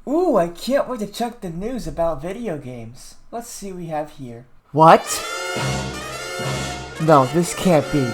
Ooh, I can't wait to check the news about video games. Let's see what we have here. What? No, this can't be.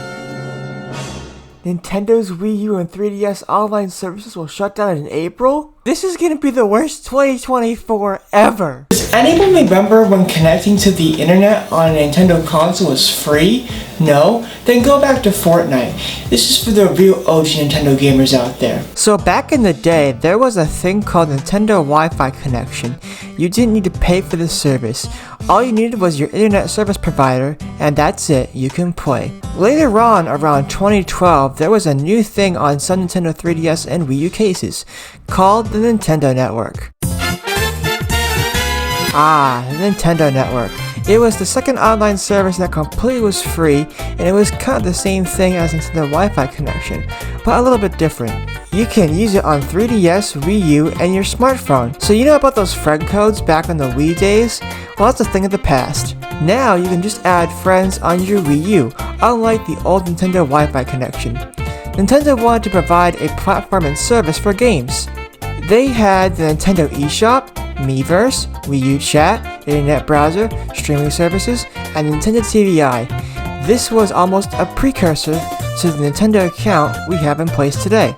Nintendo's Wii U and 3DS online services will shut down in April? This is gonna be the worst 2024 ever! Does anyone remember when connecting to the internet on a Nintendo console was free? No? Then go back to Fortnite. This is for the real OG Nintendo gamers out there. So back in the day, there was a thing called Nintendo Wi-Fi connection. You didn't need to pay for the service. All you needed was your internet service provider, and that's it, you can play. Later on, around 2012, there was a new thing on some Nintendo 3DS and Wii U cases, called the Nintendo Network. The Nintendo Network. It was the second online service that completely was free, and it was kind of the same thing as Nintendo Wi-Fi connection, but a little bit different. You can use it on 3DS, Wii U, and your smartphone. So you know about those friend codes back in the Wii days? Well, that's a thing of the past. Now you can just add friends on your Wii U, unlike the old Nintendo Wi-Fi connection. Nintendo wanted to provide a platform and service for games. They had the Nintendo eShop, Meerse, Wii U Chat, Internet Browser, streaming services, and Nintendo TVI. This was almost a precursor to the Nintendo account we have in place today.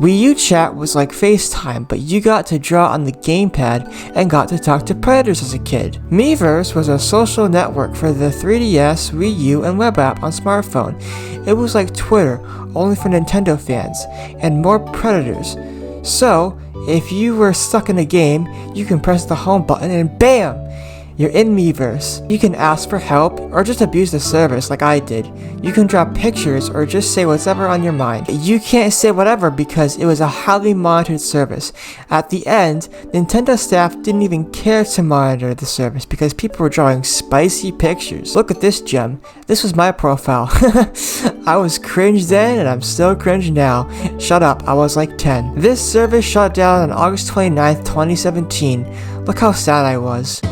Wii U Chat was like FaceTime, but you got to draw on the gamepad and got to talk to predators as a kid. Meerse was a social network for the 3DS, Wii U, and web app on smartphone. It was like Twitter, only for Nintendo fans, and more predators. So, if you were stuck in a game, you can press the home button and BAM! You're in Meerse. You can ask for help or just abuse the service like I did. You can draw pictures or just say whatever on your mind. You can't say whatever because it was a highly monitored service. At the end, Nintendo staff didn't even care to monitor the service because people were drawing spicy pictures. Look at this gem. This was my profile. I was cringe then and I'm still cringe now. Shut up, I was like 10. This service shut down on August 29th, 2017. Look how sad I was.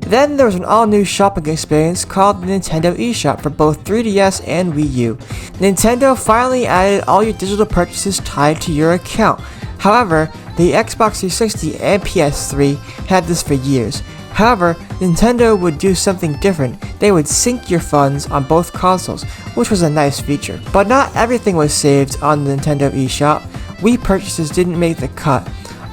Then there was an all-new shopping experience called the Nintendo eShop for both 3DS and Wii U. Nintendo finally added all your digital purchases tied to your account. However, the Xbox 360 and PS3 had this for years. However, Nintendo would do something different. They would sync your funds on both consoles, which was a nice feature. But not everything was saved on the Nintendo eShop. Wii purchases didn't make the cut.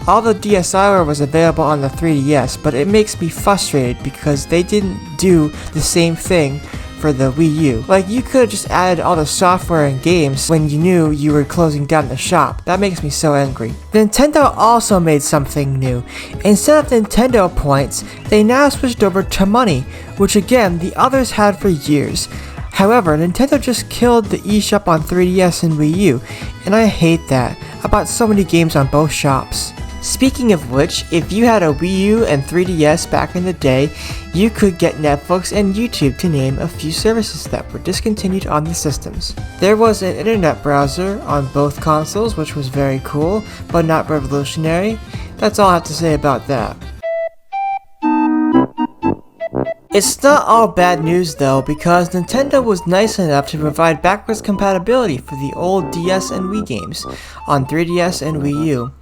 All the DSiWare was available on the 3DS, but it makes me frustrated because they didn't do the same thing for the Wii U. Like, you could have just added all the software and games when you knew you were closing down the shop. That makes me so angry. Nintendo also made something new. Instead of Nintendo points, they now switched over to money, which again, the others had for years. However, Nintendo just killed the eShop on 3DS and Wii U, and I hate that. I bought so many games on both shops. Speaking of which, if you had a Wii U and 3DS back in the day, you could get Netflix and YouTube, to name a few services that were discontinued on the systems. There was an internet browser on both consoles, which was very cool, but not revolutionary. That's all I have to say about that. It's not all bad news though, because Nintendo was nice enough to provide backwards compatibility for the old DS and Wii games on 3DS and Wii U.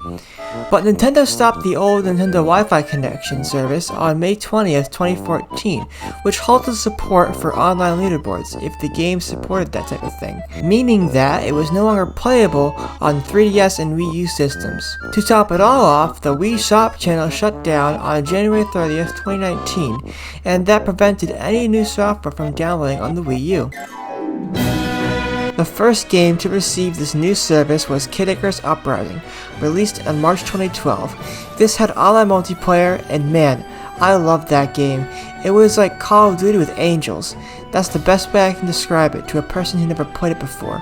But Nintendo stopped the old Nintendo Wi-Fi connection service on May 20th, 2014, which halted support for online leaderboards if the game supported that type of thing, meaning that it was no longer playable on 3DS and Wii U systems. To top it all off, the Wii Shop Channel shut down on January 30th, 2019, and that prevented any new software from downloading on the Wii U. The first game to receive this new service was Kid Icarus Uprising, released in March 2012. This had online multiplayer, and man, I loved that game. It was like Call of Duty with angels. That's the best way I can describe it to a person who never played it before.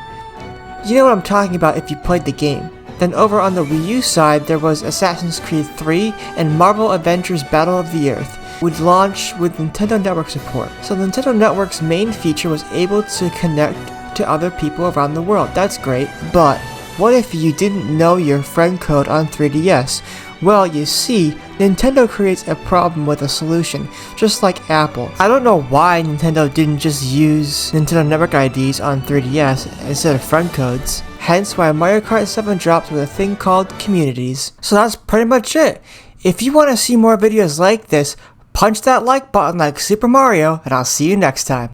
You know what I'm talking about if you played the game. Then over on the Wii U side, there was Assassin's Creed 3 and Marvel Avengers Battle of the Earth, would launch with Nintendo Network support. So Nintendo Network's main feature was able to connect to other people around the world. That's great, but what if you didn't know your friend code on 3DS? Well, you see, Nintendo creates a problem with a solution, just like Apple. I don't know why Nintendo didn't just use Nintendo Network IDs on 3DS instead of friend codes. hence why Mario Kart 7 dropped with a thing called communities. So that's pretty much it. If you want to see more videos like this, punch that like button like Super Mario, and I'll see you next time.